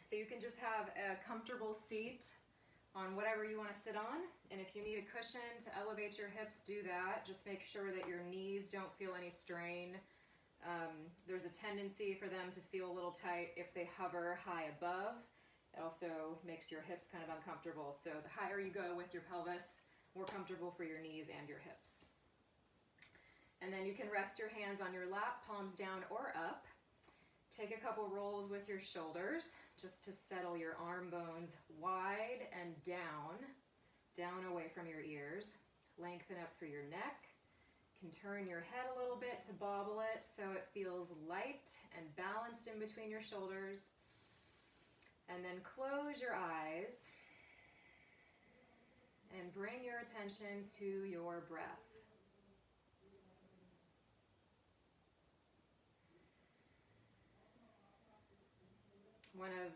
So you can just have a comfortable seat on whatever you want to sit on. And if you need a cushion to elevate your hips, do that. Just make sure that your knees don't feel any strain. There's a tendency for them to feel a little tight if they hover high above. It also makes your hips kind of uncomfortable. So the higher you go with your pelvis, more comfortable for your knees and your hips. And then you can rest your hands on your lap, palms down or up. Take a couple rolls with your shoulders just to settle your arm bones wide and down away from your ears. Lengthen up through your neck. You can turn your head a little bit to bobble it so it feels light and balanced in between your shoulders. And then close your eyes and bring your attention to your breath. One of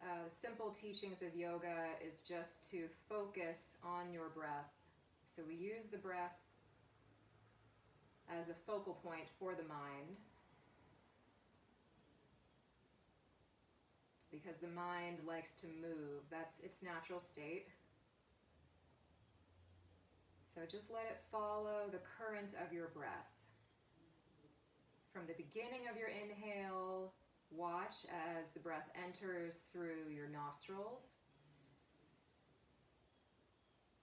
the simple teachings of yoga is just to focus on your breath. So we use the breath as a focal point for the mind, because the mind likes to move. That's its natural state. So just let it follow the current of your breath. From the beginning of your inhale, watch as the breath enters through your nostrils.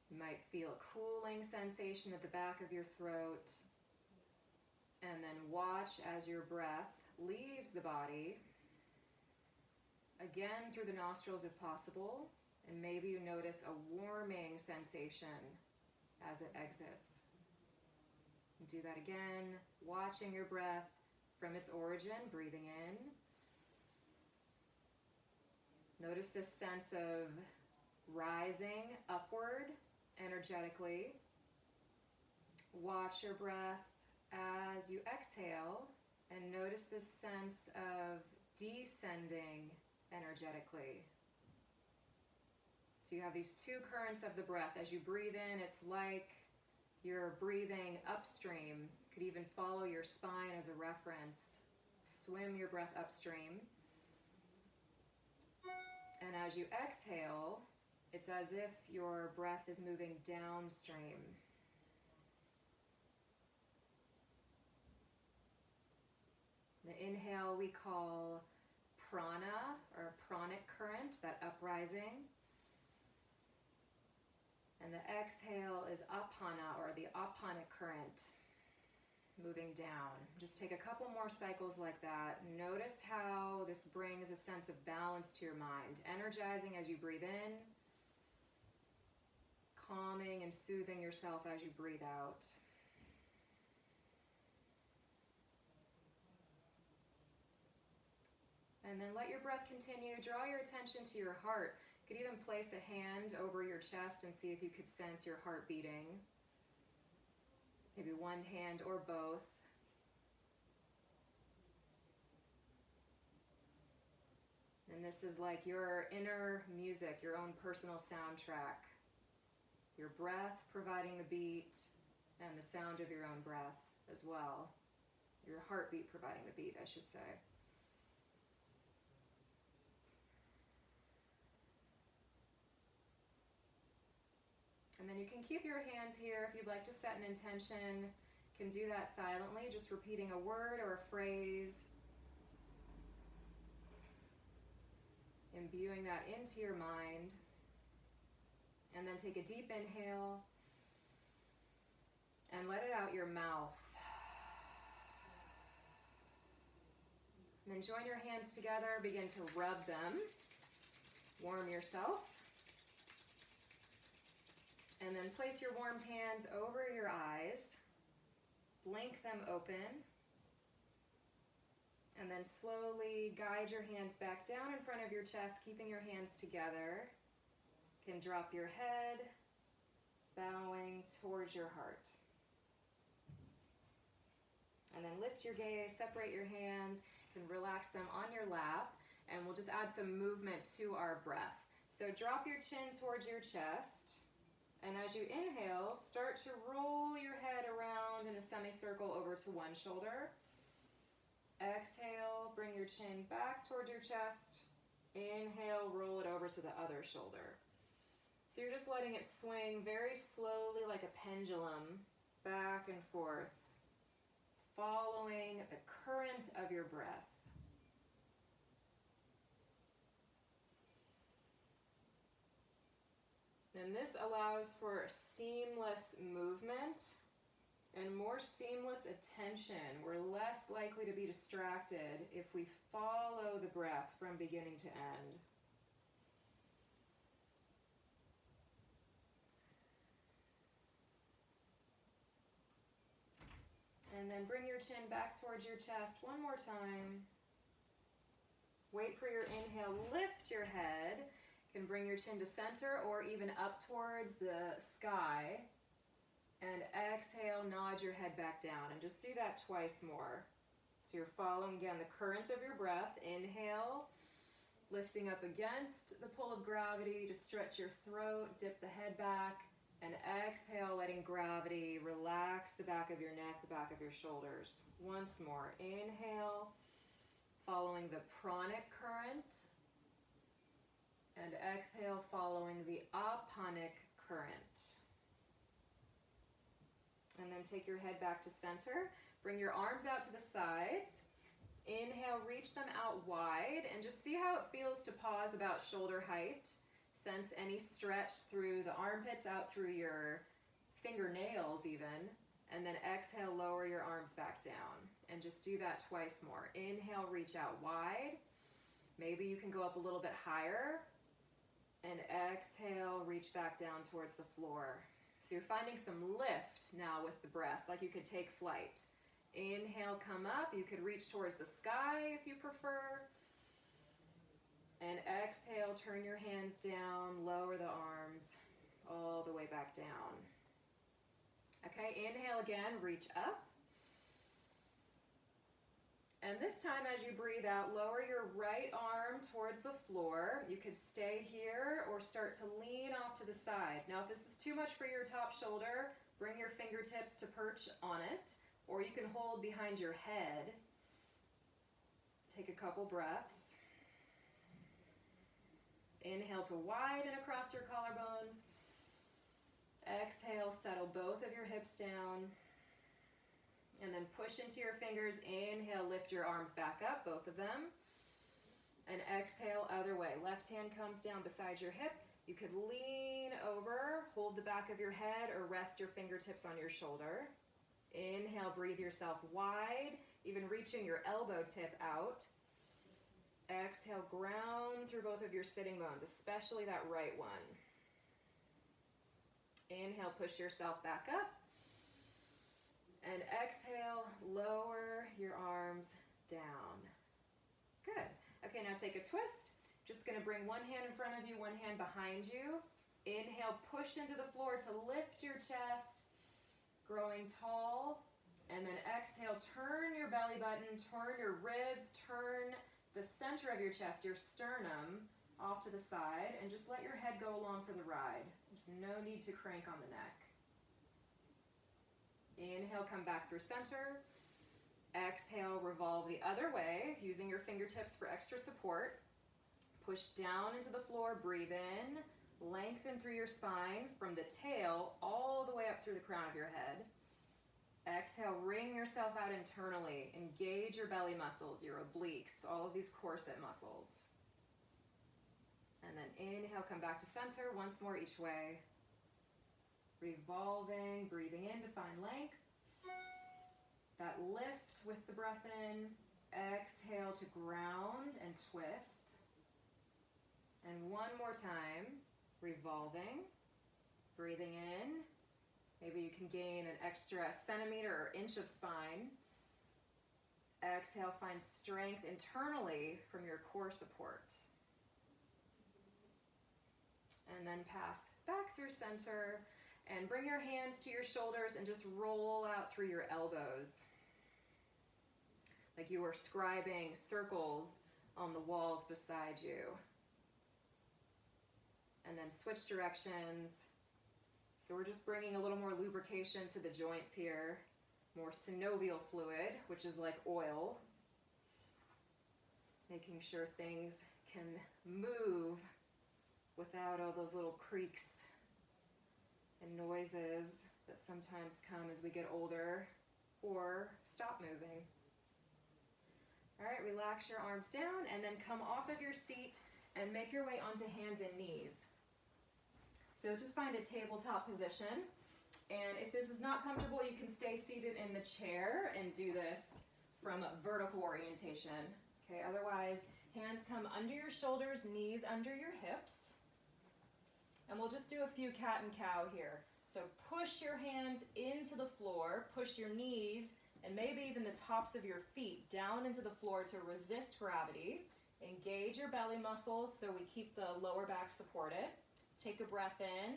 You might feel a cooling sensation at the back of your throat. And then watch as your breath leaves the body, again through the nostrils if possible, and maybe you notice a warming sensation as it exits. Do that again, watching your breath from its origin, breathing in. Notice this sense of rising upward energetically. Watch your breath as you exhale, and notice this sense of descending energetically. So you have these two currents of the breath. As you breathe in, it's like you're breathing upstream. You could even follow your spine as a reference. Swim your breath upstream. And as you exhale, it's as if your breath is moving downstream. The inhale we call prana, or pranic current, that uprising. And the exhale is apana, or the apanic current, moving down. Just take a couple more cycles like that. Notice how this brings a sense of balance to your mind. Energizing as you breathe in, calming and soothing yourself as you breathe out. And then let your breath continue. Draw your attention to your heart. You could even place a hand over your chest and see if you could sense your heart beating. Maybe one hand or both. And this is like your inner music, your own personal soundtrack. Your breath providing the beat and the sound of your own breath as well. Your heartbeat providing the beat, I should say. And then you can keep your hands here if you'd like to set an intention. You can do that silently, just repeating a word or a phrase. Imbuing that into your mind. And then take a deep inhale and let it out your mouth. And then join your hands together, begin to rub them. Warm yourself. And then place your warmed hands over your eyes. Blink them open. And then slowly guide your hands back down in front of your chest, keeping your hands together. You can drop your head, bowing towards your heart. And then lift your gaze, separate your hands, and relax them on your lap. And we'll just add some movement to our breath. So drop your chin towards your chest. And as you inhale, start to roll your head around in a semicircle over to one shoulder. Exhale, bring your chin back towards your chest. Inhale, roll it over to the other shoulder. So you're just letting it swing very slowly like a pendulum, back and forth, following the current of your breath. And this allows for seamless movement and more seamless attention. We're less likely to be distracted if we follow the breath from beginning to end. And then bring your chin back towards your chest one more time. Wait for your inhale, lift your head. You can bring your chin to center or even up towards the sky. And exhale, nod your head back down. And just do that twice more. So you're following, again, the current of your breath. Inhale, lifting up against the pull of gravity to stretch your throat, dip the head back. And exhale, letting gravity relax the back of your neck, the back of your shoulders. Once more, inhale, following the pranic current. And exhale, following the apanic current. And then take your head back to center. Bring your arms out to the sides. Inhale, reach them out wide, and just see how it feels to pause about shoulder height. Sense any stretch through the armpits, out through your fingernails even. And then exhale, lower your arms back down. And just do that twice more. Inhale, reach out wide. Maybe you can go up a little bit higher. And exhale, reach back down towards the floor. So you're finding some lift now with the breath, like you could take flight. Inhale, come up. You could reach towards the sky if you prefer. And exhale, turn your hands down, lower the arms all the way back down. Okay, inhale again, reach up. And this time as you breathe out, lower your right arm towards the floor. You could stay here or start to lean off to the side. Now if this is too much for your top shoulder, bring your fingertips to perch on it, or you can hold behind your head. Take a couple breaths. Inhale to widen across your collarbones. Exhale, settle both of your hips down. And then push into your fingers. Inhale, lift your arms back up, both of them. And exhale, other way. Left hand comes down beside your hip. You could lean over, hold the back of your head, or rest your fingertips on your shoulder. Inhale, breathe yourself wide, even reaching your elbow tip out. Exhale, ground through both of your sitting bones, especially that right one. Inhale, push yourself back up. And exhale, lower your arms down. Good. Okay, now take a twist. Just gonna bring one hand in front of you, one hand behind you. Inhale, push into the floor to lift your chest, growing tall. And then exhale, turn your belly button, turn your ribs, turn the center of your chest, your sternum, off to the side, and just let your head go along for the ride. There's no need to crank on the neck. Inhale, come back through center. Exhale, revolve the other way, using your fingertips for extra support. Push down into the floor, breathe in, lengthen through your spine from the tail all the way up through the crown of your head. Exhale, wring yourself out internally. Engage your belly muscles, your obliques, all of these corset muscles. And then inhale, come back to center, once more each way. Revolving, breathing in to find length. That lift with the breath in. Exhale to ground and twist. And one more time, revolving, breathing in. Maybe you can gain an extra centimeter or inch of spine. Exhale, find strength internally from your core support. And then pass back through center. And bring your hands to your shoulders and just roll out through your elbows. Like you were scribing circles on the walls beside you. And then switch directions. So we're just bringing a little more lubrication to the joints here. More synovial fluid, which is like oil. Making sure things can move without all those little creaks and noises that sometimes come as we get older or stop moving. All right, relax your arms down and then come off of your seat and make your way onto hands and knees. So just find a tabletop position, and if this is not comfortable, you can stay seated in the chair and do this from vertical orientation. Okay, otherwise, hands come under your shoulders, knees under your hips. And we'll just do a few cat and cow here. So push your hands into the floor, push your knees, and maybe even the tops of your feet down into the floor to resist gravity. Engage your belly muscles so we keep the lower back supported. Take a breath in,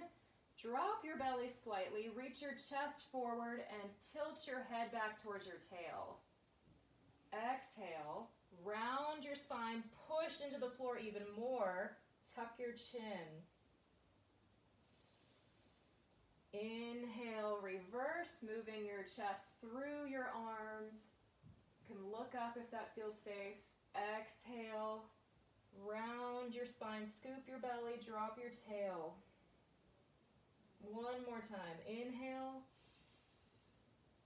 drop your belly slightly, reach your chest forward, and tilt your head back towards your tail. Exhale, round your spine, push into the floor even more, tuck your chin. Inhale, reverse, moving your chest through your arms. You can look up if that feels safe. Exhale, round your spine, scoop your belly, drop your tail. One more time. Inhale.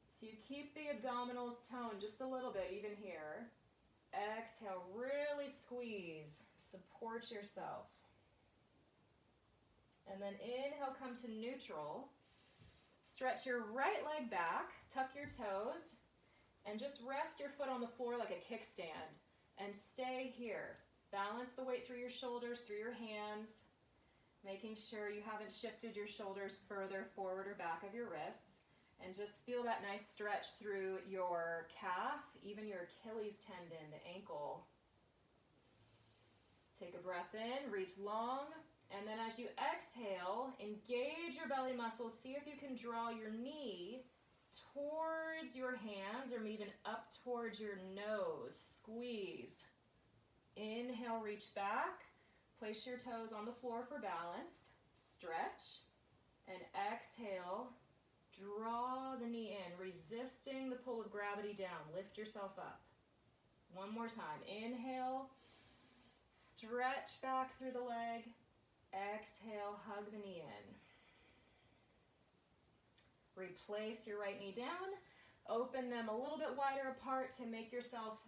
So you keep the abdominals toned just a little bit, even here. Exhale, really squeeze. Support yourself. And then inhale, come to neutral. Stretch your right leg back, tuck your toes, and just rest your foot on the floor like a kickstand. And stay here. Balance the weight through your shoulders, through your hands, making sure you haven't shifted your shoulders further forward or back of your wrists. And just feel that nice stretch through your calf, even your Achilles tendon, the ankle. Take a breath in, reach long, and then as you exhale, engage your belly muscles. See if you can draw your knee towards your hands or even up towards your nose. Squeeze. Inhale, reach back. Place your toes on the floor for balance. Stretch. And exhale, draw the knee in, resisting the pull of gravity down. Lift yourself up. One more time. Inhale, stretch back through the leg. Exhale, hug the knee in. Replace your right knee down. Open them a little bit wider apart to make yourself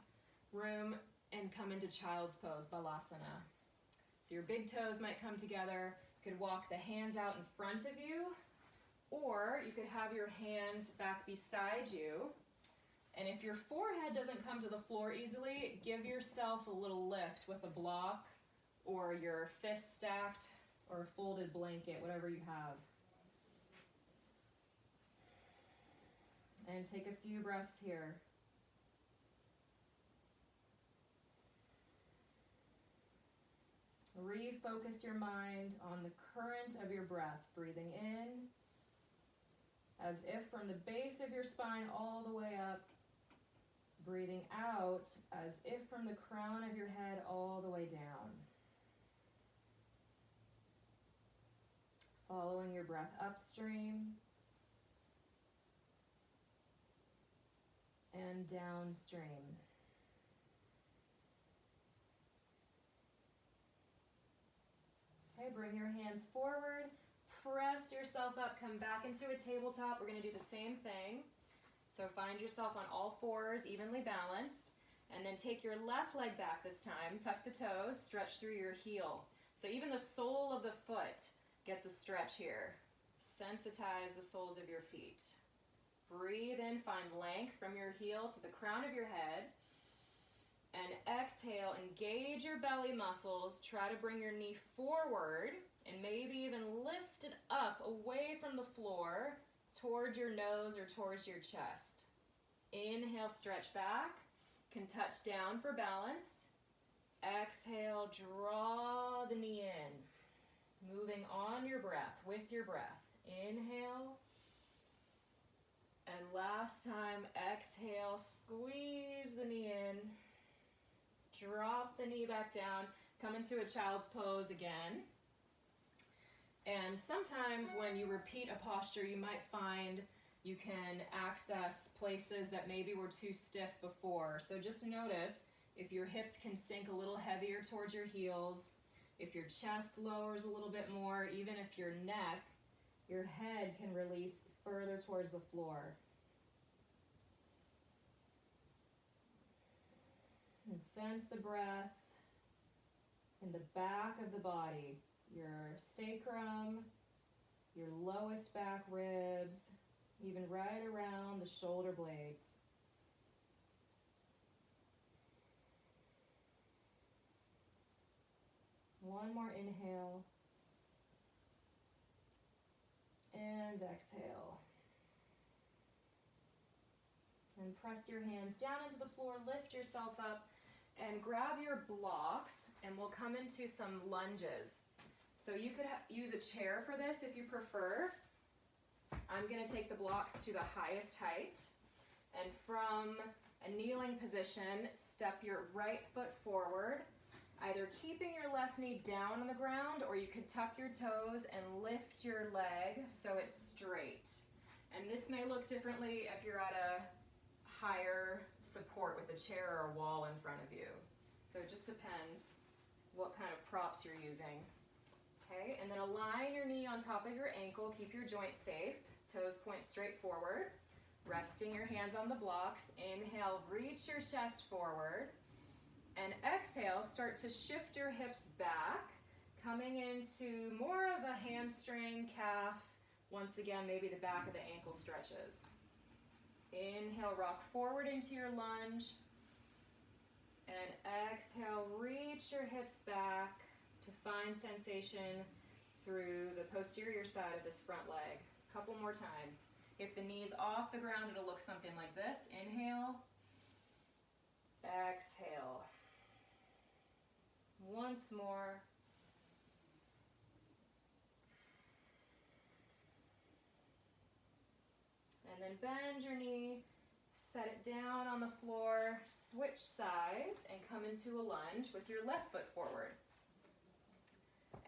room and come into child's pose, Balasana. So your big toes might come together. You could walk the hands out in front of you, or you could have your hands back beside you. And if your forehead doesn't come to the floor easily, give yourself a little lift with a block or your fist stacked or a folded blanket, whatever you have. And take a few breaths here. Refocus your mind on the current of your breath, breathing in as if from the base of your spine all the way up, breathing out as if from the crown of your head all the way down. Following your breath upstream and downstream. Okay, bring your hands forward, press yourself up, come back into a tabletop. We're going to do the same thing. So find yourself on all fours, evenly balanced, and then take your left leg back this time, tuck the toes, stretch through your heel. So even the sole of the foot gets a stretch here. Sensitize the soles of your feet. Breathe in, find length from your heel to the crown of your head. And exhale, engage your belly muscles. Try to bring your knee forward and maybe even lift it up away from the floor toward your nose or towards your chest. Inhale, stretch back. Can touch down for balance. Exhale, draw the knee in. Moving on your breath, with your breath. Inhale. And last time, exhale, squeeze the knee in. Drop the knee back down. Come into a child's pose again. And sometimes when you repeat a posture, you might find you can access places that maybe were too stiff before. So just notice If your hips can sink a little heavier towards your heels, if your chest lowers a little bit more, even if your neck, your head can release further towards the floor. And sense the breath in the back of the body, your sacrum, your lowest back ribs, even right around the shoulder blades. One more inhale. And exhale. And press your hands down into the floor, lift yourself up, and grab your blocks, and we'll come into some lunges. So you could use a chair for this if you prefer. I'm going to take the blocks to the highest height, and from a kneeling position, step your right foot forward, either keeping your left knee down on the ground, or you could tuck your toes and lift your leg so it's straight. And this may look differently if you're at a higher support with a chair or a wall in front of you. So it just depends what kind of props you're using. Okay, and then align your knee on top of your ankle, keep your joint safe, toes point straight forward, resting your hands on the blocks. Inhale, reach your chest forward, and exhale, start to shift your hips back, coming into more of a hamstring, calf. Once again, maybe the back of the ankle stretches. Inhale, rock forward into your lunge, and exhale, reach your hips back to find sensation through the posterior side of this front leg. A couple more times. If the knee's off the ground, it'll look something like this. Inhale, exhale. Once more. And then bend your knee, set it down on the floor, switch sides, and come into a lunge with your left foot forward.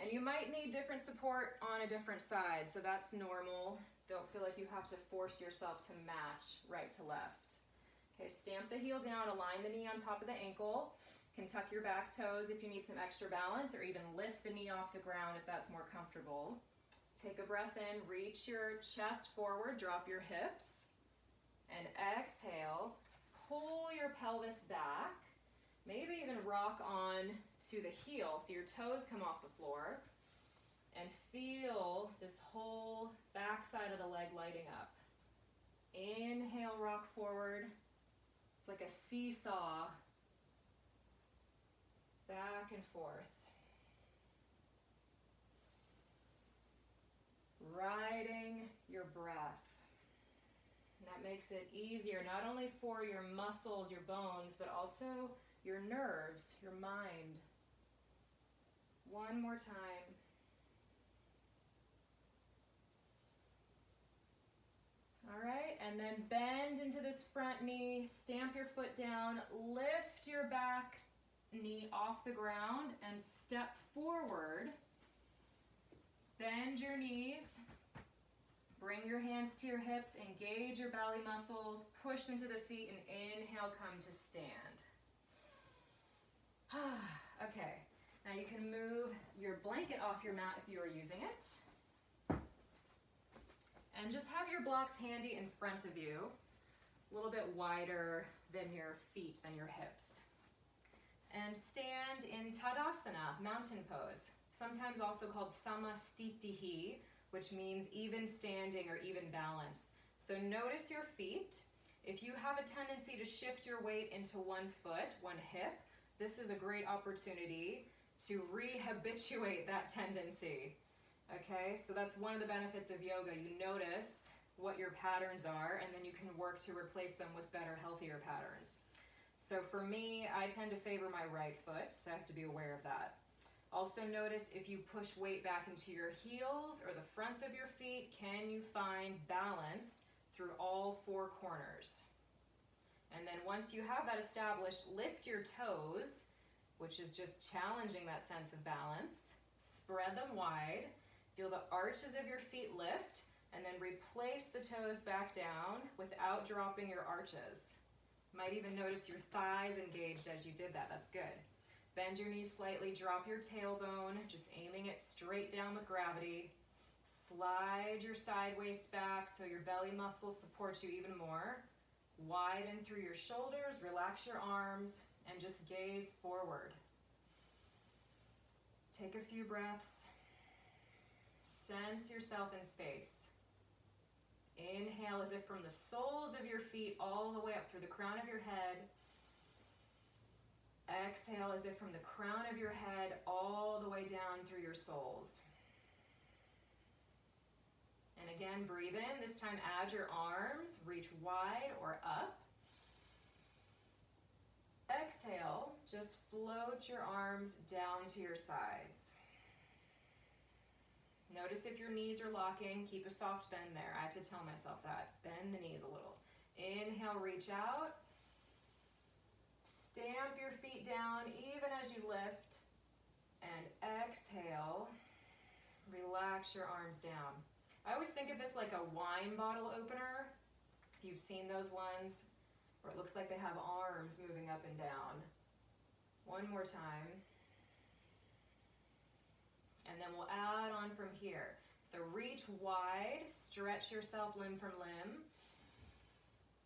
And you might need different support on a different side, so that's normal. Don't feel like you have to force yourself to match right to left. Okay, stamp the heel down, align the knee on top of the ankle. You can tuck your back toes if you need some extra balance, or even lift the knee off the ground if that's more comfortable. Take a breath in, reach your chest forward, drop your hips, and exhale. Pull your pelvis back. Maybe even rock on to the heel so your toes come off the floor, and feel this whole back side of the leg lighting up. Inhale, rock forward. It's like a seesaw, back and forth. Riding your breath. And that makes it easier not only for your muscles, your bones, but also your nerves, your mind. One more time. All right, and then bend into this front knee, stamp your foot down, lift your back knee off the ground and step forward. Bend your knees, bring your hands to your hips, engage your belly muscles, push into the feet, and inhale, come to stand. Okay, now you can move your blanket off your mat if you are using it. And just have your blocks handy in front of you, a little bit wider than your feet, than your hips. And stand in Tadasana, mountain pose, sometimes also called Samastitihi, which means even standing or even balance. So notice your feet. If you have a tendency to shift your weight into one foot, one hip, this is a great opportunity to rehabituate that tendency. Okay, so that's one of the benefits of yoga. You notice what your patterns are, and then you can work to replace them with better, healthier patterns. So for me, I tend to favor my right foot, so I have to be aware of that. Also notice if you push weight back into your heels or the fronts of your feet, can you find balance through all four corners? And then once you have that established, lift your toes, which is just challenging that sense of balance. Spread them wide. Feel the arches of your feet lift, and then replace the toes back down without dropping your arches. Might even notice your thighs engaged as you did that. That's good. Bend your knees slightly, drop your tailbone, just aiming it straight down with gravity. Slide your side waist back so your belly muscles support you even more. Widen through your shoulders, relax your arms, and just gaze forward. Take a few breaths. Sense yourself in space. Inhale as if from the soles of your feet all the way up through the crown of your head. Exhale as if from the crown of your head all the way down through your soles. And again, breathe in. This time add your arms, reach wide or up. Exhale, just float your arms down to your sides. Notice if your knees are locking, keep a soft bend there. I have to tell myself that. Bend the knees a little. Inhale, reach out. Stamp your feet down even as you lift. And exhale, relax your arms down. I always think of this like a wine bottle opener. If you've seen those ones where it looks like they have arms moving up and down. One more time. And then we'll add on from here. So reach wide, stretch yourself limb from limb.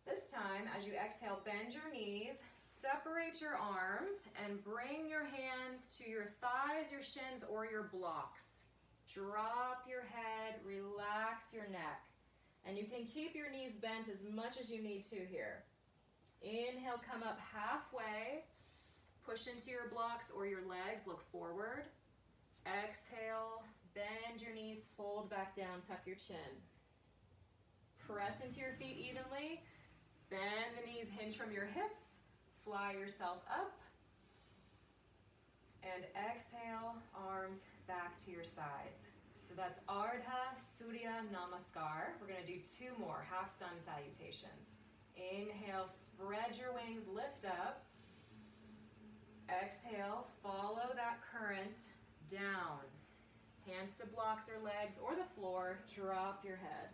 This time, as you exhale, bend your knees, separate your arms, and bring your hands to your thighs, your shins, or your blocks. Drop your head, relax your neck. And you can keep your knees bent as much as you need to here. Inhale, come up halfway. Push into your blocks or your legs, look forward. Exhale, bend your knees, fold back down, tuck your chin. Press into your feet evenly. Bend the knees, hinge from your hips. Fly yourself up. And exhale, arms back to your sides. So that's Ardha, Surya, Namaskar. We're going to do two more half sun salutations. Inhale, spread your wings, lift up. Exhale, follow that current down. Hands to blocks or legs or the floor, drop your head.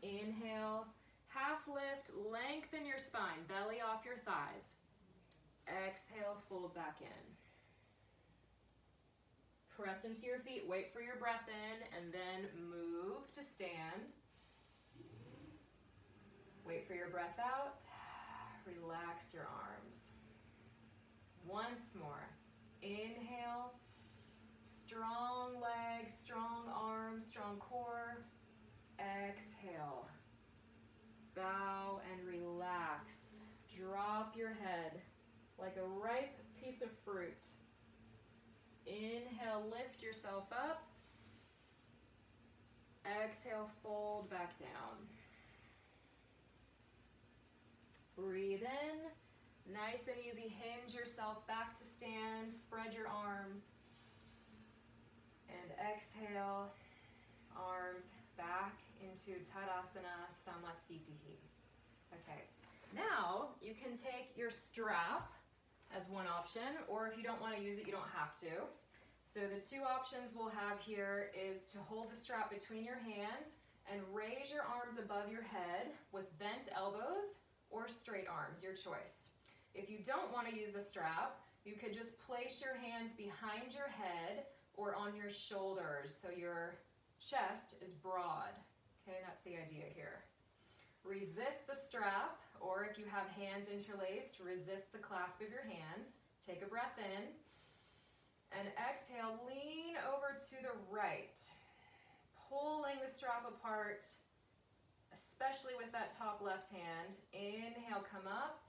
Inhale, half lift, lengthen your spine, belly off your thighs. Exhale, fold back in. Press into your feet, wait for your breath in, and then move to stand. Wait for your breath out. Relax your arms. Once more. Inhale. Strong legs, strong arms, strong core. Exhale. Bow and relax. Drop your head like a ripe piece of fruit. Inhale, lift yourself up. Exhale, fold back down. Breathe in. Nice and easy, hinge yourself back to stand. Spread your arms. And exhale, arms back into Tadasana, Samastitihi. Okay, now you can take your strap as one option, or if you don't want to use it, you don't have to. So the two options we'll have here is to hold the strap between your hands and raise your arms above your head with bent elbows or straight arms, your choice. If you don't want to use the strap, you could just place your hands behind your head or on your shoulders so your chest is broad. Okay, that's the idea here. Resist the strap, or if you have hands interlaced, resist the clasp of your hands. Take a breath in, and exhale, lean over to the right, pulling the strap apart, especially with that top left hand. Inhale, come up.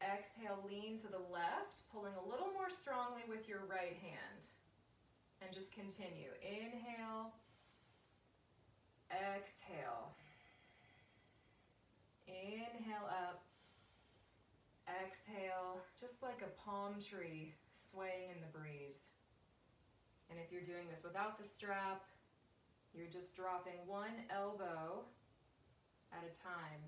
Exhale, lean to the left, pulling a little more strongly with your right hand. And just continue. Inhale, exhale. Inhale up, exhale, just like a palm tree swaying in the breeze. And if you're doing this without the strap, you're just dropping one elbow at a time.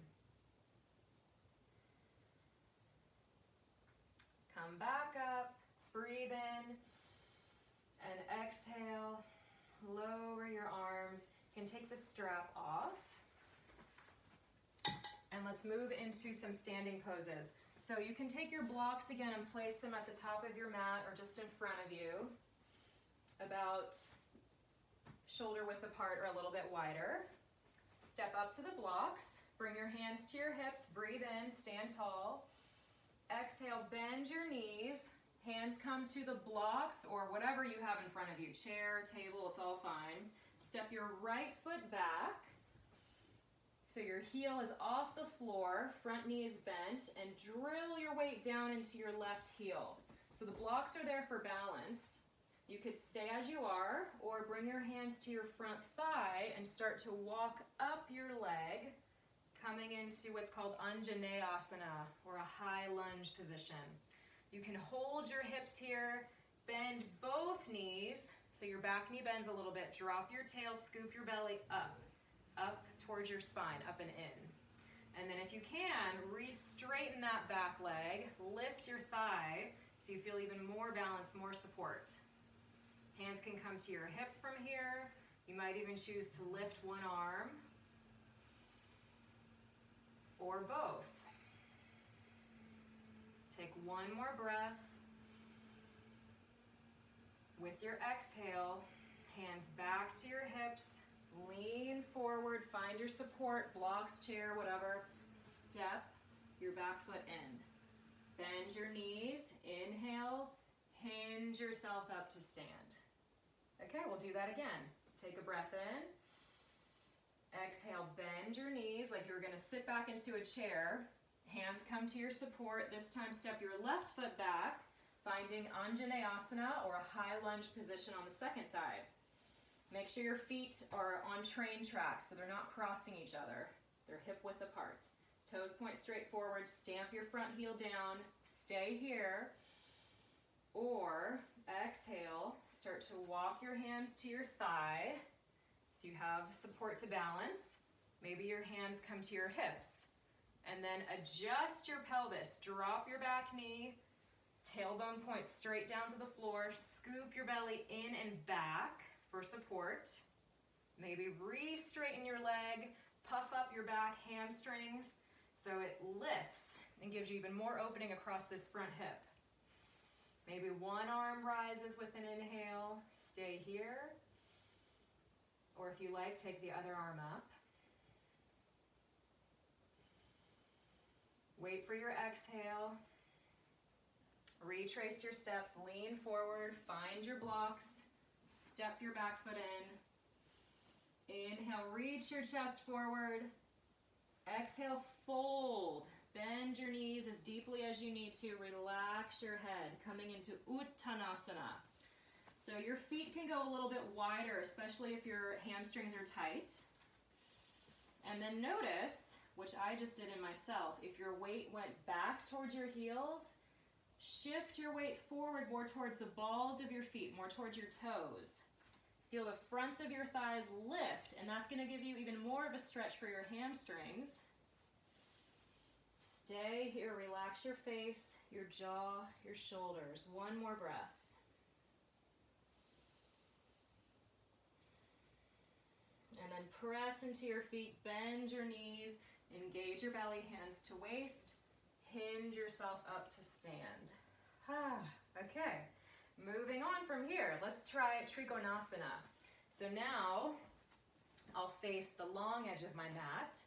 Come back up, breathe in, and exhale, lower your arms. You can take the strap off. And let's move into some standing poses. So you can take your blocks again and place them at the top of your mat or just in front of you, about shoulder width apart or a little bit wider. Step up to the blocks, bring your hands to your hips, breathe in, stand tall. Exhale, bend your knees, hands come to the blocks or whatever you have in front of you, chair, table, it's all fine. Step your right foot back, so your heel is off the floor, front knee is bent, and drill your weight down into your left heel. So the blocks are there for balance. You could stay as you are, or bring your hands to your front thigh and start to walk up your leg, coming into what's called Anjaneyasana, or a high lunge position. You can hold your hips here, bend both knees, so your back knee bends a little bit, drop your tail, scoop your belly up towards your spine, up and in. And then if you can, re-straighten that back leg, lift your thigh, so you feel even more balance, more support. Hands can come to your hips from here. You might even choose to lift one arm, or both. Take one more breath. With your exhale, hands back to your hips, lean forward, find your support, blocks, chair, whatever. Step your back foot in. Bend your knees, inhale, hinge yourself up to stand. Okay, we'll do that again. Take a breath in. Exhale, bend your knees like you're gonna sit back into a chair. Hands come to your support. This time step your left foot back, finding Anjaneyasana or a high lunge position on the second side. Make sure your feet are on train tracks so they're not crossing each other. They're hip width apart. Toes point straight forward, stamp your front heel down, stay here. Or exhale, start to walk your hands to your thigh so you have support to balance. Maybe your hands come to your hips. And then adjust your pelvis, drop your back knee, tailbone points straight down to the floor, scoop your belly in and back for support. Maybe re-straighten your leg, puff up your back hamstrings so it lifts and gives you even more opening across this front hip. Maybe one arm rises with an inhale, stay here. Or if you like, take the other arm up. Wait for your exhale. Retrace your steps, lean forward, find your blocks, step your back foot in. Inhale, reach your chest forward. Exhale, fold. Bend your knees as deeply as you need to. Relax your head, coming into Uttanasana. So your feet can go a little bit wider, especially if your hamstrings are tight. And then notice, which I just did in myself, if your weight went back towards your heels, shift your weight forward more towards the balls of your feet, more towards your toes. Feel the fronts of your thighs lift, and that's going to give you even more of a stretch for your hamstrings. Stay here, relax your face, your jaw, your shoulders. One more breath. And then press into your feet, bend your knees, engage your belly, hands to waist, hinge yourself up to stand. Okay, moving on from here, let's try Trikonasana. So now, I'll face the long edge of my mat,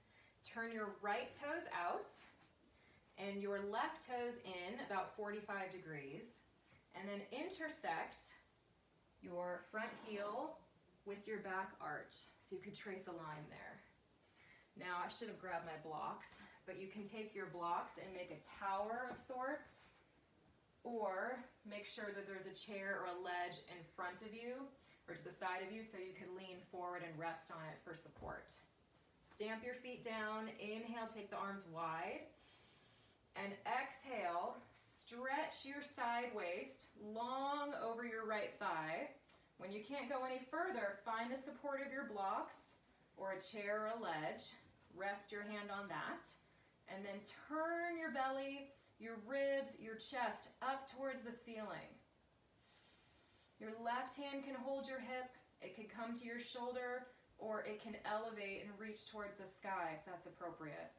turn your right toes out, and your left toes in about 45 degrees, and then intersect your front heel with your back arch, so you could trace a line there. Now, I should have grabbed my blocks, but you can take your blocks and make a tower of sorts, or make sure that there's a chair or a ledge in front of you, or to the side of you, so you can lean forward and rest on it for support. Stamp your feet down, inhale, take the arms wide, and exhale, stretch your side waist long over your right thigh. When you can't go any further, find the support of your blocks or a chair or a ledge. Rest your hand on that. And then turn your belly, your ribs, your chest up towards the ceiling. Your left hand can hold your hip. It can come to your shoulder, or it can elevate and reach towards the sky if that's appropriate.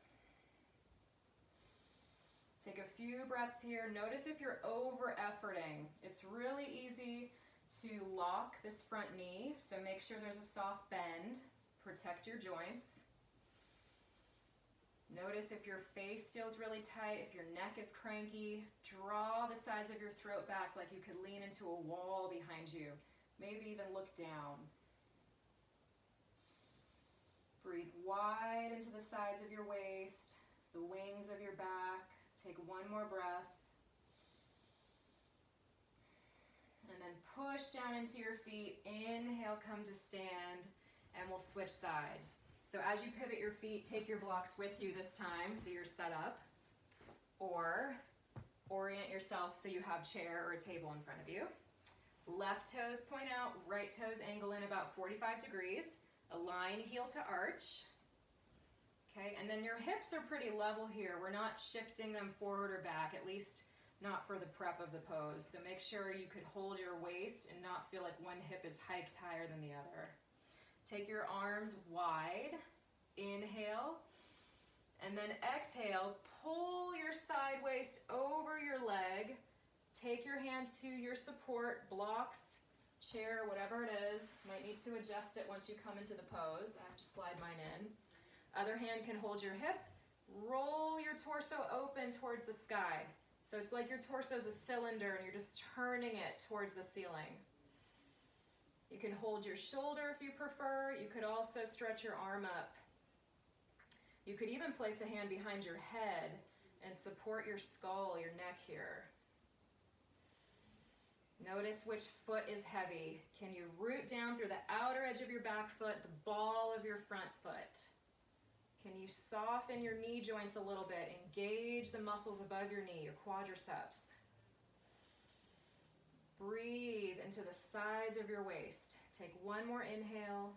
Take a few breaths here. Notice if you're over-efforting. It's really easy to lock this front knee, so make sure there's a soft bend. Protect your joints. Notice if your face feels really tight, if your neck is cranky. Draw the sides of your throat back like you could lean into a wall behind you. Maybe even look down. Breathe wide into the sides of your waist, the wings of your back. Take one more breath. And then push down into your feet. Inhale, come to stand, and we'll switch sides. So as you pivot your feet, take your blocks with you this time so you're set up. Or orient yourself so you have a chair or a table in front of you. Left toes point out, right toes angle in about 45 degrees. Align heel to arch. Okay, and then your hips are pretty level here. We're not shifting them forward or back, at least not for the prep of the pose. So make sure you could hold your waist and not feel like one hip is hiked higher than the other. Take your arms wide. Inhale. And then exhale, pull your side waist over your leg. Take your hand to your support, blocks, chair, whatever it is. Might need to adjust it once you come into the pose. I have to slide mine in. Other hand can hold your hip. Roll your torso open towards the sky. So it's like your torso is a cylinder and you're just turning it towards the ceiling. You can hold your shoulder if you prefer. You could also stretch your arm up. You could even place a hand behind your head and support your skull, your neck here. Notice which foot is heavy. Can you root down through the outer edge of your back foot, the ball of your front foot? Can you soften your knee joints a little bit? Engage the muscles above your knee, your quadriceps. Breathe into the sides of your waist. Take one more inhale.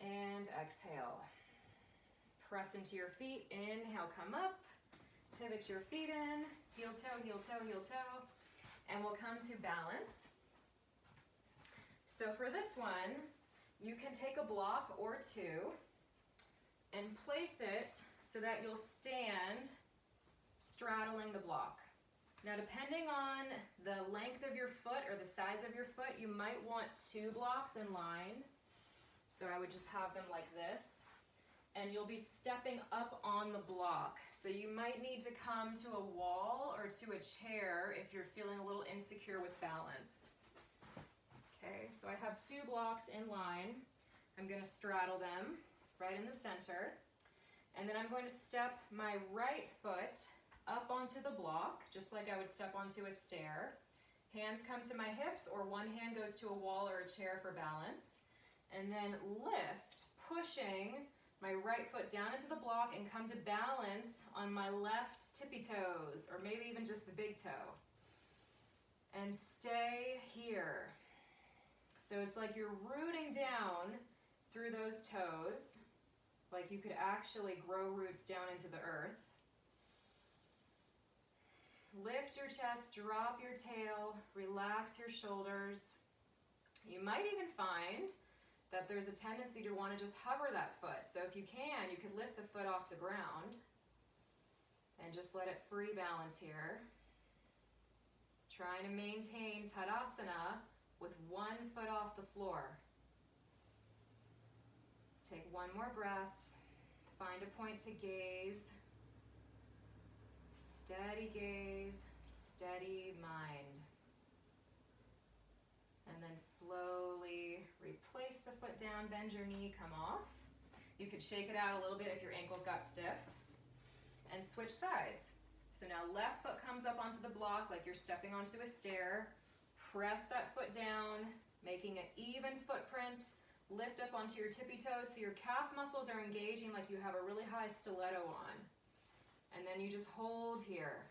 And exhale. Press into your feet. Inhale, come up. Pivot your feet in. Heel toe, heel toe, heel toe. And we'll come to balance. So for this one, you can take a block or two and place it so that you'll stand straddling the block. Now, depending on the length of your foot or the size of your foot, you might want 2 blocks in line. So I would just have them like this. And you'll be stepping up on the block. So you might need to come to a wall or to a chair if you're feeling a little insecure with balance. Okay, so I have 2 blocks in line. I'm going to straddle them right in the center. And then I'm going to step my right foot up onto the block, just like I would step onto a stair. Hands come to my hips, or one hand goes to a wall or a chair for balance. And then lift, pushing my right foot down into the block and come to balance on my left tippy toes, or maybe even just the big toe. And stay here. So it's like you're rooting down through those toes, like you could actually grow roots down into the earth. Lift your chest, drop your tail, relax your shoulders. You might even find that there's a tendency to want to just hover that foot. So if you can, you could lift the foot off the ground and just let it free balance here. Trying to maintain Tadasana with one foot off the floor. Take one more breath. Find a point to gaze. Steady gaze, steady mind. And then slowly replace the foot down, bend your knee, come off. You could shake it out a little bit if your ankles got stiff. And switch sides. So now left foot comes up onto the block like you're stepping onto a stair. Press that foot down, making an even footprint. Lift up onto your tippy toes so your calf muscles are engaging like you have a really high stiletto on. And then you just hold here.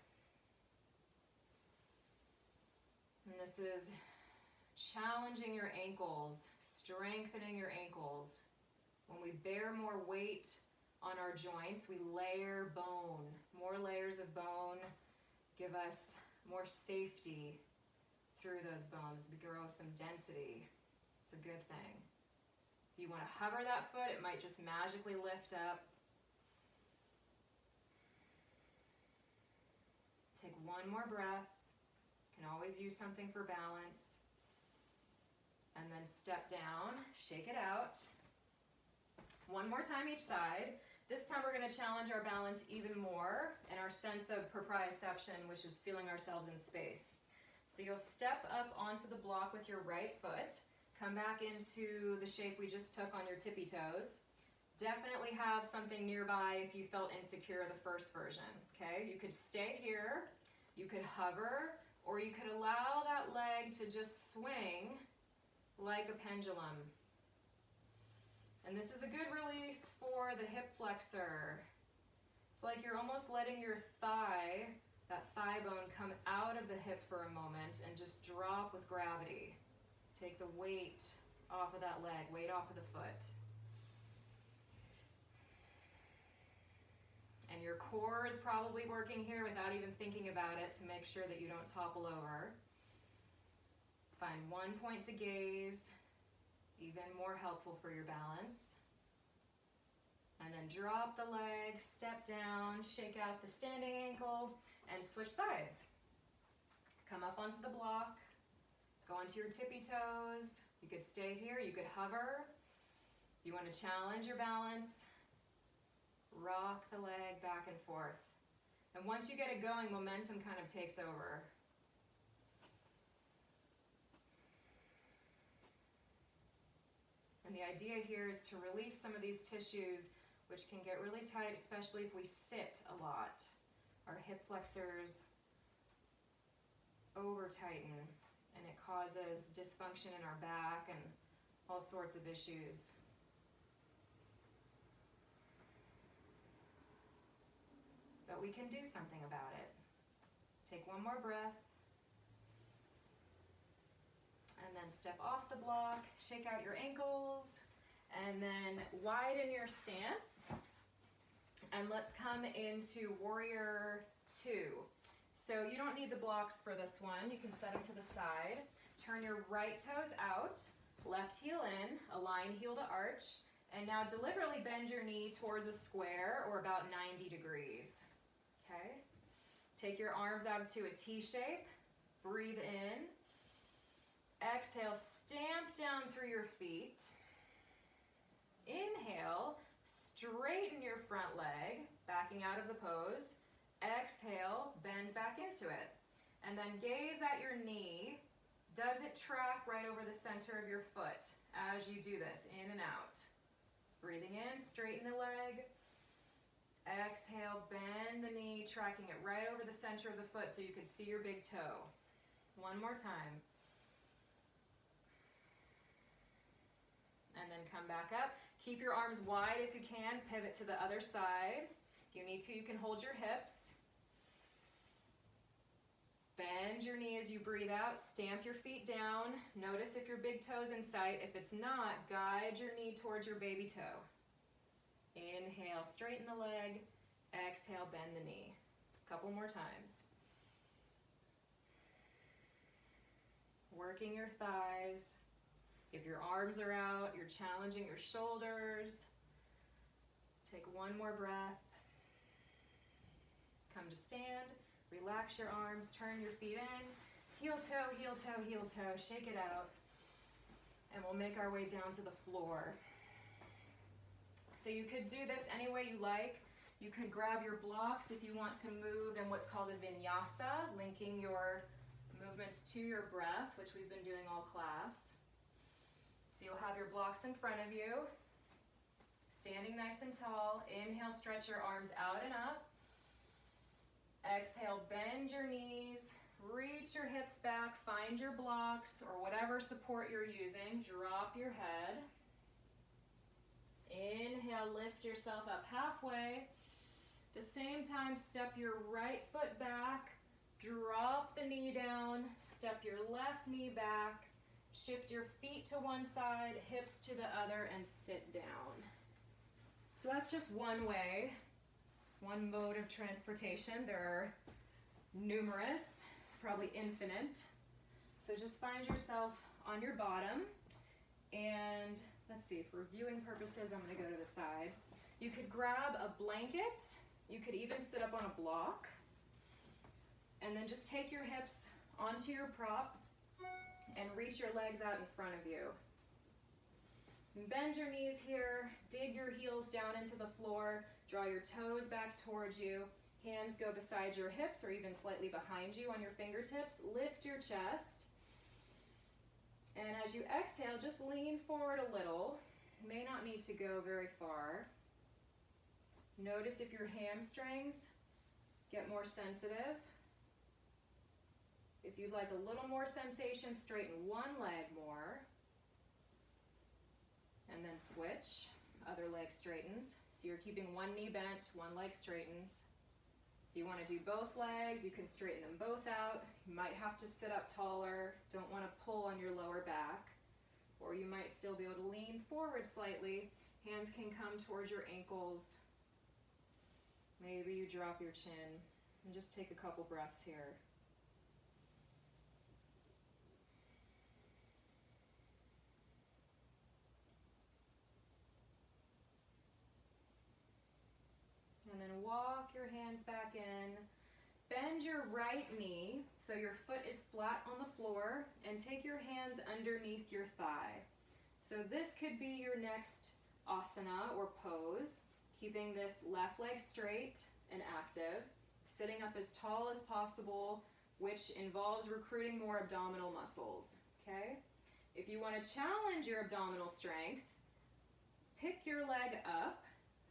And this is challenging your ankles, strengthening your ankles. When we bear more weight on our joints, we layer bone. More layers of bone give us more safety through those bones. We grow some density. It's a good thing. If you want to hover that foot, it might just magically lift up. Take one more breath. Can always use something for balance. And then step down, shake it out. One more time each side. This time we're going to challenge our balance even more and our sense of proprioception, which is feeling ourselves in space. So you'll step up onto the block with your right foot. Come back into the shape we just took on your tippy toes. Definitely have something nearby if you felt insecure the first version, okay? You could stay here, you could hover, or you could allow that leg to just swing like a pendulum. And this is a good release for the hip flexor. It's like you're almost letting your thigh, that thigh bone, come out of the hip for a moment and just drop with gravity. Take the weight off of that leg, weight off of the foot. And your core is probably working here without even thinking about it to make sure that you don't topple over. Find one point to gaze, even more helpful for your balance. And then drop the leg, step down, shake out the standing ankle, and switch sides. Come up onto the block, go onto your tippy toes. You could stay here, you could hover. You want to challenge your balance, rock the leg back and forth. And once you get it going, momentum kind of takes over. And the idea here is to release some of these tissues which can get really tight, especially if we sit a lot. Our hip flexors over tighten and it causes dysfunction in our back and all sorts of issues. But we can do something about it. Take one more breath. And then step off the block, shake out your ankles, and then widen your stance. And let's come into Warrior 2. So you don't need the blocks for this one. You can set them to the side. Turn your right toes out, left heel in, align heel to arch, and now deliberately bend your knee towards a square or about 90 degrees. Okay? Take your arms out to a T shape. Breathe in. Exhale, stamp down through your feet. Inhale, straighten your front leg, backing out of the pose. Exhale, bend back into it. And then gaze at your knee. Does it track right over the center of your foot as you do this, in and out? Breathing in, straighten the leg. Exhale, bend the knee, tracking it right over the center of the foot so you could see your big toe. One more time. And then come back up. Keep your arms wide if you can. Pivot to the other side. If you need to, you can hold your hips. Bend your knee as you breathe out. Stamp your feet down. Notice if your big toe's in sight. If it's not, guide your knee towards your baby toe. Inhale, straighten the leg. Exhale, bend the knee. A couple more times. Working your thighs. If your arms are out, you're challenging your shoulders. Take one more breath. Come to stand. Relax your arms. Turn your feet in. Heel toe, heel toe, heel toe. Shake it out. And we'll make our way down to the floor. So you could do this any way you like. You can grab your blocks if you want to move in what's called a vinyasa, linking your movements to your breath, which we've been doing all class. So you'll have your blocks in front of you, standing nice and tall. Inhale, stretch your arms out and up. Exhale, bend your knees, reach your hips back, find your blocks or whatever support you're using. Drop your head. Inhale, lift yourself up halfway. At the same time, step your right foot back, drop the knee down, step your left knee back. Shift your feet to one side, hips to the other, and sit down. So that's just one way, one mode of transportation. There are numerous, probably infinite. So just find yourself on your bottom. And let's see, for viewing purposes, I'm going to go to the side. You could grab a blanket. You could even sit up on a block. And then just take your hips onto your prop and reach your legs out in front of you. Bend your knees here, dig your heels down into the floor, draw your toes back towards you, hands go beside your hips or even slightly behind you on your fingertips, lift your chest, and as you exhale, just lean forward a little. You may not need to go very far. Notice if your hamstrings get more sensitive. If you'd like a little more sensation, straighten one leg more. And then switch, other leg straightens. So you're keeping one knee bent, one leg straightens. If you want to do both legs, you can straighten them both out. You might have to sit up taller, don't want to pull on your lower back. Or you might still be able to lean forward slightly. Hands can come towards your ankles. Maybe you drop your chin and just take a couple breaths here. And then walk your hands back in. Bend your right knee so your foot is flat on the floor and take your hands underneath your thigh. So this could be your next asana or pose, keeping this left leg straight and active, sitting up as tall as possible, which involves recruiting more abdominal muscles, okay? If you want to challenge your abdominal strength, pick your leg up,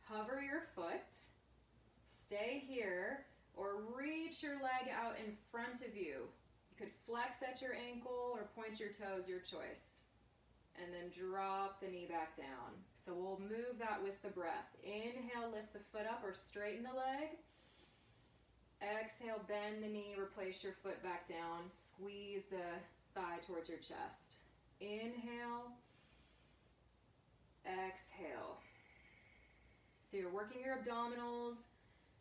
hover your foot, stay here, or reach your leg out in front of you. You could flex at your ankle or point your toes, your choice. And then drop the knee back down. So we'll move that with the breath. Inhale, lift the foot up or straighten the leg. Exhale, bend the knee, replace your foot back down. Squeeze the thigh towards your chest. Inhale, exhale. So you're working your abdominals,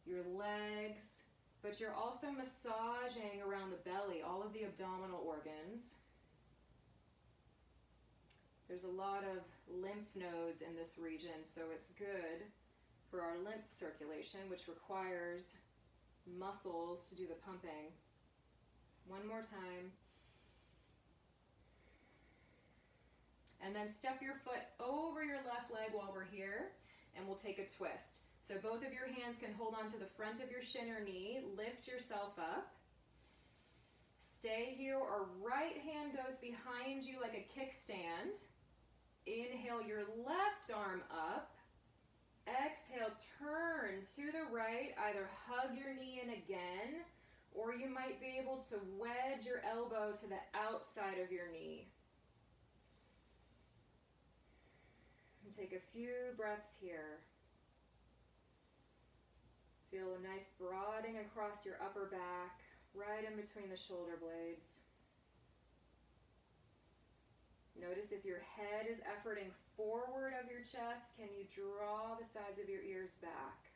your legs, but you're also massaging around the belly, all of the abdominal organs. There's a lot of lymph nodes in this region, so it's good for our lymph circulation, which requires muscles to do the pumping. One more time. And then step your foot over your left leg while we're here, and we'll take a twist. So both of your hands can hold on to the front of your shin or knee. Lift yourself up. Stay here, or right hand goes behind you like a kickstand. Inhale your left arm up. Exhale, turn to the right. Either hug your knee in again, or you might be able to wedge your elbow to the outside of your knee. And take a few breaths here. Feel a nice broadening across your upper back, right in between the shoulder blades. Notice if your head is efforting forward of your chest, can you draw the sides of your ears back?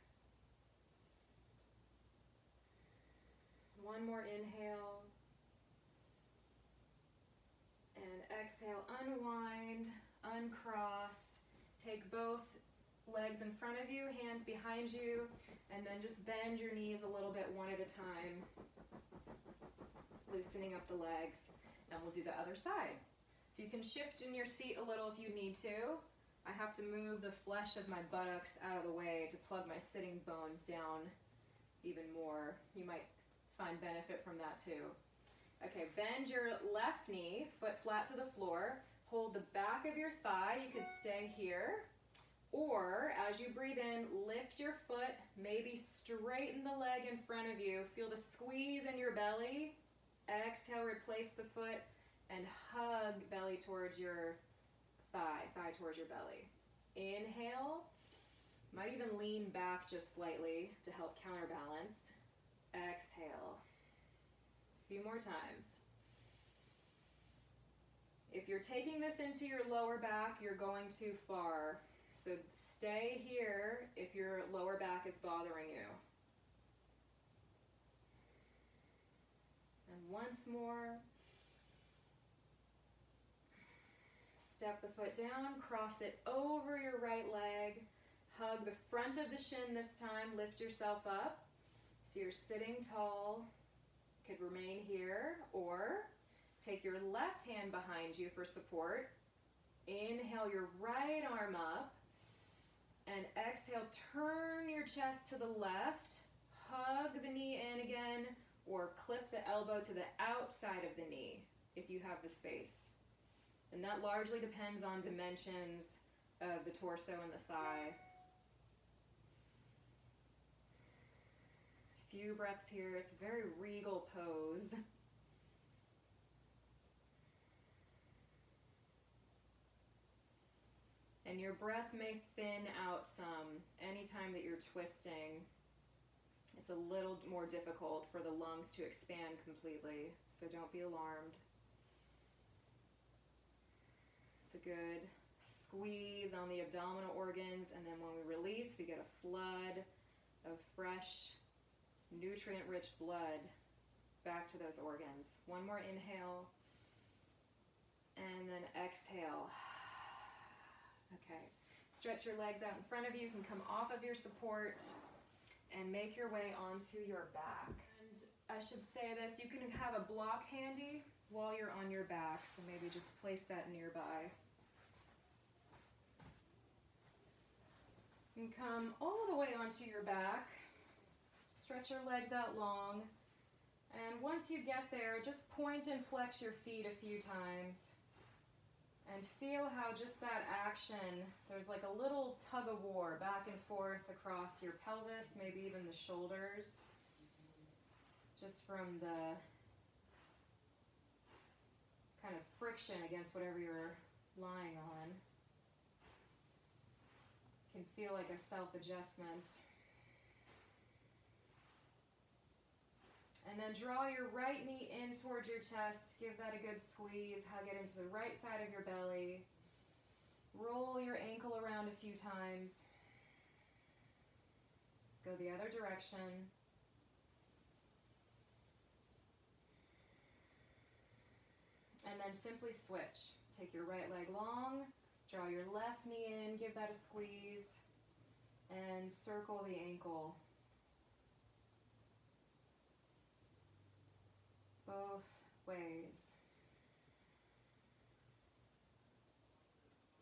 One more inhale. And exhale, unwind, uncross. Take both legs in front of you, hands behind you, and then just bend your knees a little bit one at a time, loosening up the legs, and we'll do the other side. So you can shift in your seat a little if you need to. I have to move the flesh of my buttocks out of the way to plug my sitting bones down even more. You might find benefit from that too. Okay, bend your left knee, foot flat to the floor. Hold the back of your thigh. You could stay here. Or as you breathe in, lift your foot, maybe straighten the leg in front of you. Feel the squeeze in your belly. Exhale, replace the foot, and hug belly towards your thigh towards your belly. Inhale, might even lean back just slightly to help counterbalance. Exhale, a few more times. If you're taking this into your lower back, you're going too far. So stay here if your lower back is bothering you. And once more. Step the foot down, cross it over your right leg. Hug the front of the shin this time, lift yourself up. So you're sitting tall. Could remain here, or take your left hand behind you for support. Inhale your right arm up, and exhale, turn your chest to the left, hug the knee in again, or clip the elbow to the outside of the knee if you have the space. And that largely depends on dimensions of the torso and the thigh. A few breaths here. It's a very regal pose. And your breath may thin out some anytime that you're twisting. It's a little more difficult for the lungs to expand completely, so don't be alarmed. It's a good squeeze on the abdominal organs, and then when we release, we get a flood of fresh, nutrient-rich blood back to those organs. One more inhale, and then exhale. Okay, stretch your legs out in front of you. You can come off of your support and make your way onto your back. And I should say this, you can have a block handy while you're on your back, so maybe just place that nearby. You can come all the way onto your back, stretch your legs out long, and once you get there, just point and flex your feet a few times. And feel how just that action, there's like a little tug of war back and forth across your pelvis, maybe even the shoulders, just from the kind of friction against whatever you're lying on. Can feel like a self-adjustment. And then draw your right knee in towards your chest. Give that a good squeeze. Hug it into the right side of your belly. Roll your ankle around a few times. Go the other direction. And then simply switch. Take your right leg long. Draw your left knee in. Give that a squeeze. And circle the ankle. Both ways.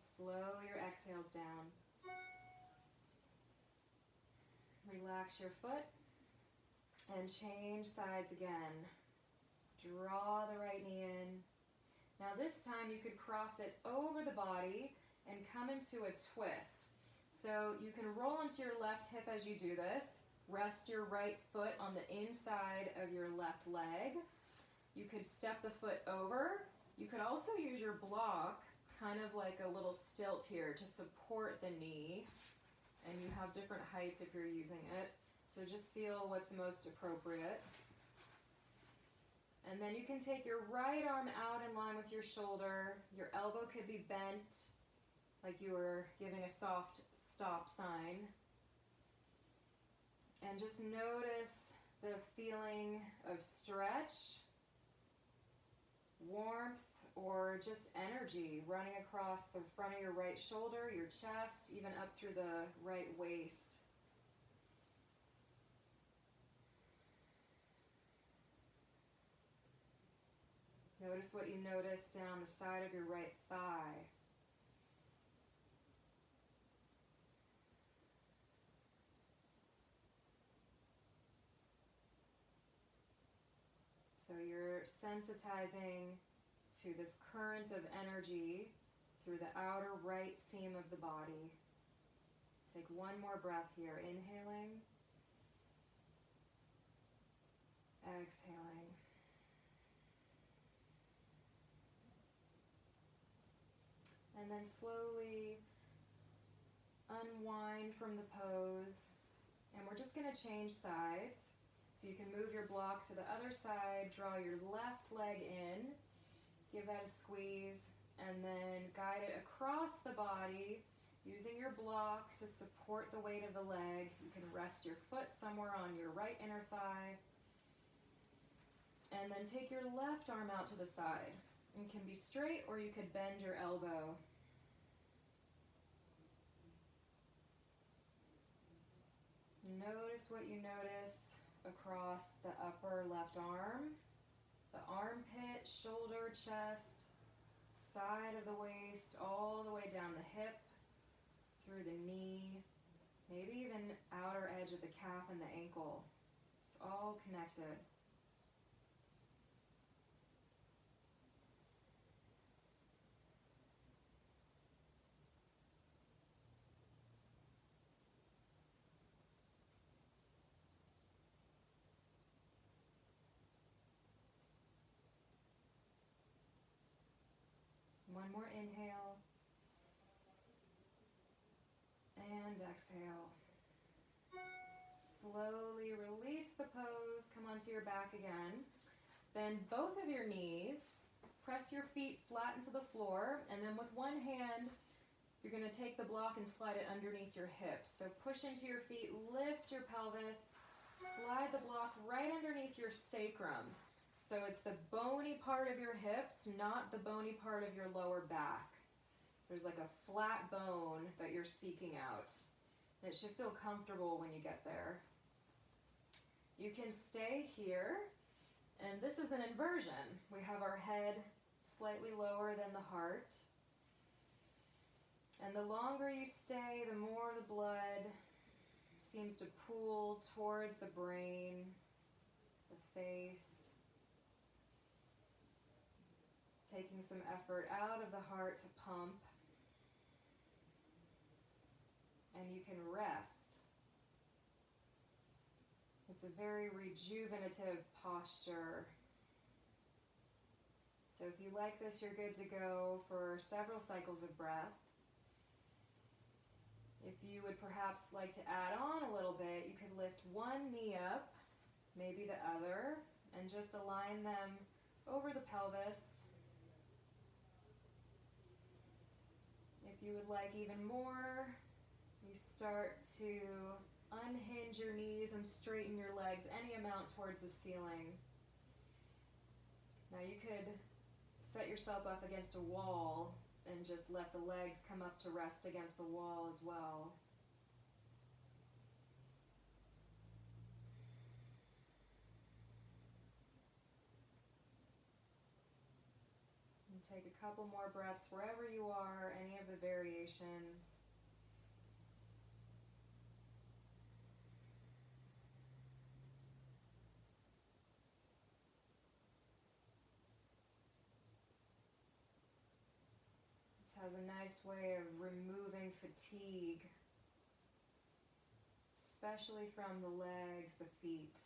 Slow your exhales down. Relax your foot and change sides again. Draw the right knee in. Now this time you could cross it over the body and come into a twist. So you can roll into your left hip as you do this. Rest your right foot on the inside of your left leg. You could step the foot over. You could also use your block, kind of like a little stilt here, to support the knee. And you have different heights if you're using it. So just feel what's most appropriate. And then you can take your right arm out in line with your shoulder. Your elbow could be bent, like you were giving a soft stop sign. And just notice the feeling of stretch, warmth, or just energy running across the front of your right shoulder, your chest, even up through the right waist. Notice what you notice down the side of your right thigh. So you're sensitizing to this current of energy through the outer right seam of the body. Take one more breath here, inhaling, exhaling. And then slowly unwind from the pose. And we're just going to change sides. So you can move your block to the other side, draw your left leg in, give that a squeeze, and then guide it across the body using your block to support the weight of the leg. You can rest your foot somewhere on your right inner thigh. And then take your left arm out to the side. It can be straight, or you could bend your elbow. Notice what you notice across the upper left arm, the armpit, shoulder, chest, side of the waist, all the way down the hip, through the knee, maybe even outer edge of the calf and the ankle. It's all connected. One more inhale. And exhale. Slowly release the pose. Come onto your back again. Bend both of your knees. Press your feet flat into the floor. And then with one hand, you're going to take the block and slide it underneath your hips. So push into your feet, lift your pelvis, slide the block right underneath your sacrum. So it's the bony part of your hips, not the bony part of your lower back. There's like a flat bone that you're seeking out. It should feel comfortable when you get there. You can stay here, and this is an inversion. We have our head slightly lower than the heart. And the longer you stay, the more the blood seems to pool towards the brain, the face, taking some effort out of the heart to pump. And you can rest. It's a very rejuvenative posture. So if you like this, you're good to go for several cycles of breath. If you would perhaps like to add on a little bit, you could lift one knee up, maybe the other, and just align them over the pelvis. If you would like even more, you start to unhinge your knees and straighten your legs any amount towards the ceiling. Now you could set yourself up against a wall and just let the legs come up to rest against the wall as well. And take a couple more breaths wherever you are, any of the variations. Has a nice way of removing fatigue, especially from the legs, the feet.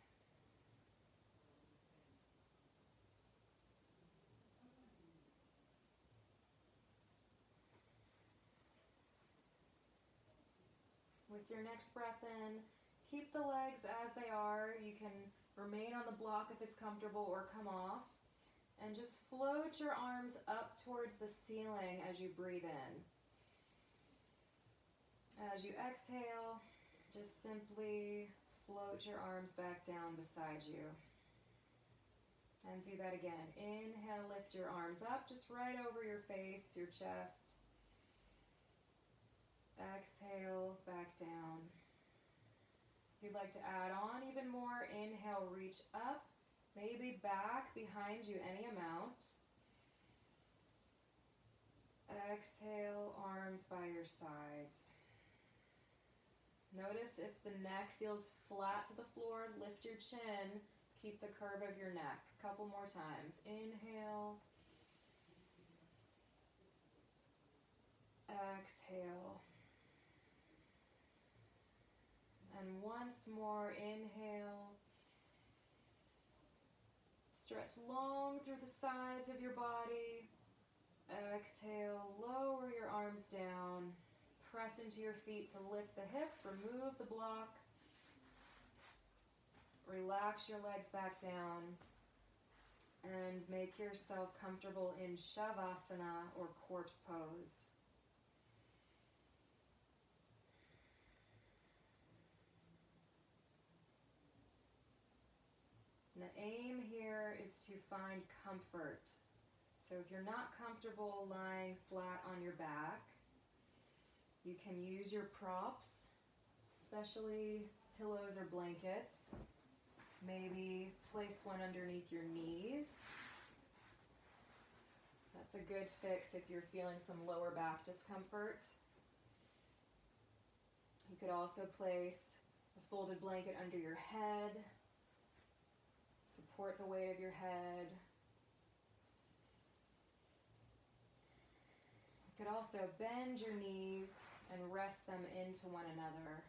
With your next breath in, keep the legs as they are. You can remain on the block if it's comfortable or come off. And just float your arms up towards the ceiling as you breathe in. As you exhale, just simply float your arms back down beside you. And do that again. Inhale, lift your arms up, just right over your face, your chest. Exhale, back down. If you'd like to add on even more, inhale, reach up. Maybe back behind you any amount. Exhale, arms by your sides. Notice if the neck feels flat to the floor, lift your chin, keep the curve of your neck. A couple more times. Inhale. Exhale. And once more, inhale. Stretch long through the sides of your body. Exhale, lower your arms down. Press into your feet to lift the hips, remove the block. Relax your legs back down. And make yourself comfortable in Savasana or corpse pose. The aim here is to find comfort. So if you're not comfortable lying flat on your back, you can use your props, especially pillows or blankets. Maybe place one underneath your knees. That's a good fix if you're feeling some lower back discomfort. You could also place a folded blanket under your head. Support the weight of your head. You could also bend your knees and rest them into one another.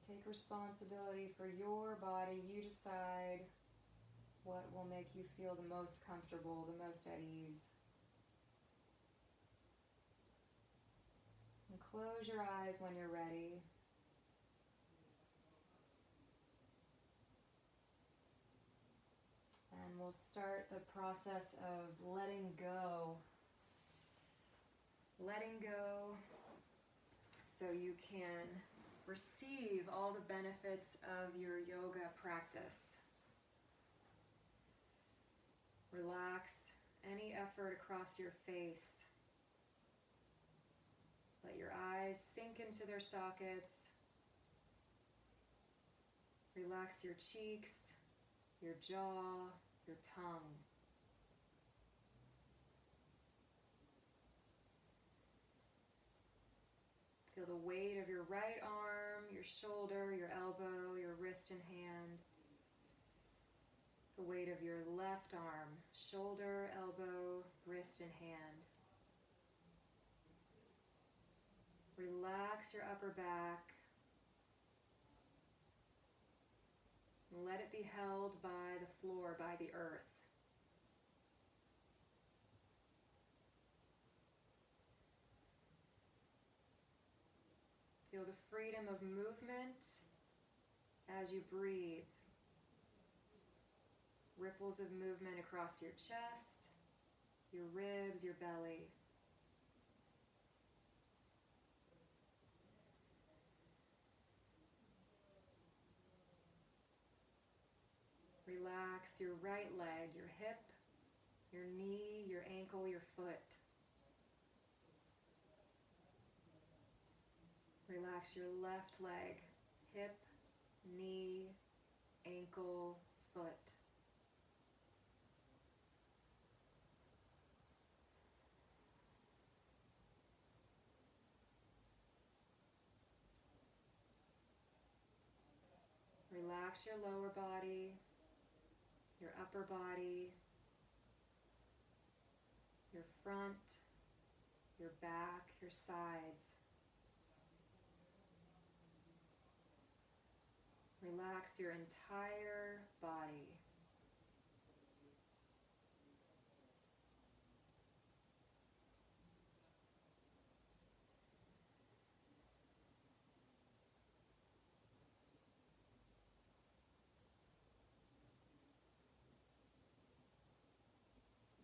Take responsibility for your body. You decide what will make you feel the most comfortable, the most at ease. And close your eyes when you're ready. And we'll start the process of letting go. Letting go so you can receive all the benefits of your yoga practice. Relax any effort across your face. Let your eyes sink into their sockets. Relax your cheeks, your jaw, your tongue. Feel the weight of your right arm, your shoulder, your elbow, your wrist and hand. The weight of your left arm, shoulder, elbow, wrist and hand. Relax your upper back. And let it be held by the floor, by the earth. Feel the freedom of movement as you breathe. Ripples of movement across your chest, your ribs, your belly. Relax your right leg, your hip, your knee, your ankle, your foot. Relax your left leg, hip, knee, ankle, foot. Relax your lower body, your upper body, your front, your back, your sides. Relax your entire body.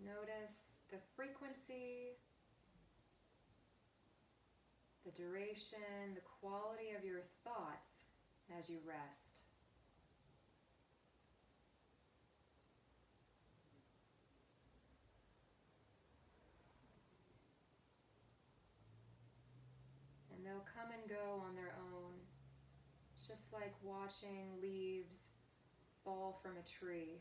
Notice the frequency, the duration, the quality of your thoughts as you rest. And they'll come and go on their own, just like watching leaves fall from a tree.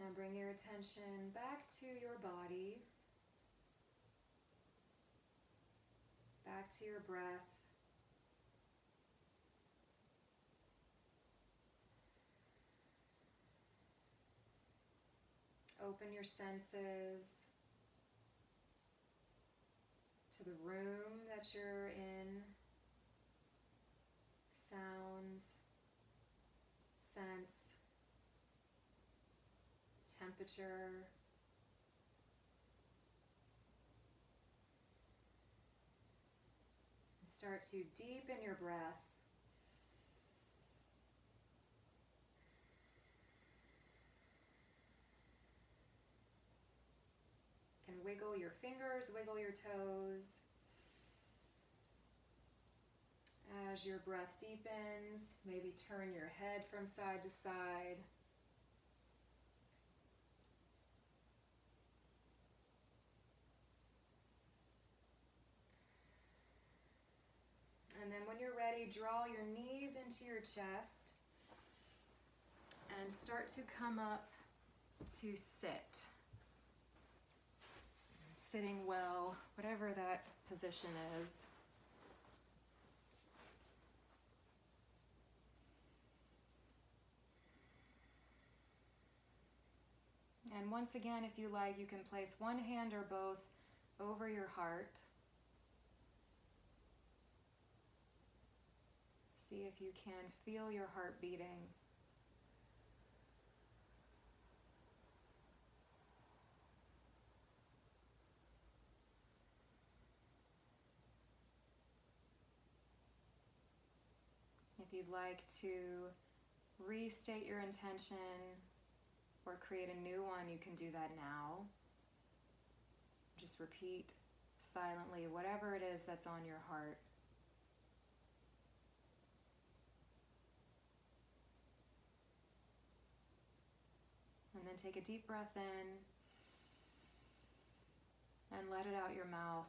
And bring your attention back to your body, back to your breath. Open your senses to the room that you're in. Sounds, scents, temperature. Start to deepen your breath. You can wiggle your fingers, wiggle your toes. As your breath deepens, maybe turn your head from side to side. And then when you're ready, draw your knees into your chest and start to come up to sit. Sitting well, whatever that position is. And once again, if you like, you can place one hand or both over your heart. See if you can feel your heart beating. If you'd like to restate your intention or create a new one, you can do that now. Just repeat silently whatever it is that's on your heart. And then take a deep breath in and let it out your mouth.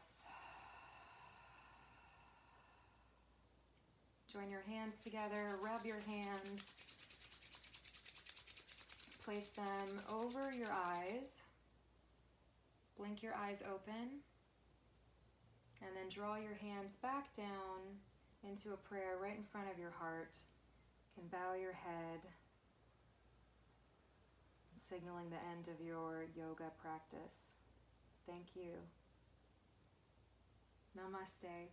Join your hands together, rub your hands. Place them over your eyes. Blink your eyes open. And then draw your hands back down into a prayer right in front of your heart. You can bow your head, signaling the end of your yoga practice. Thank you. Namaste.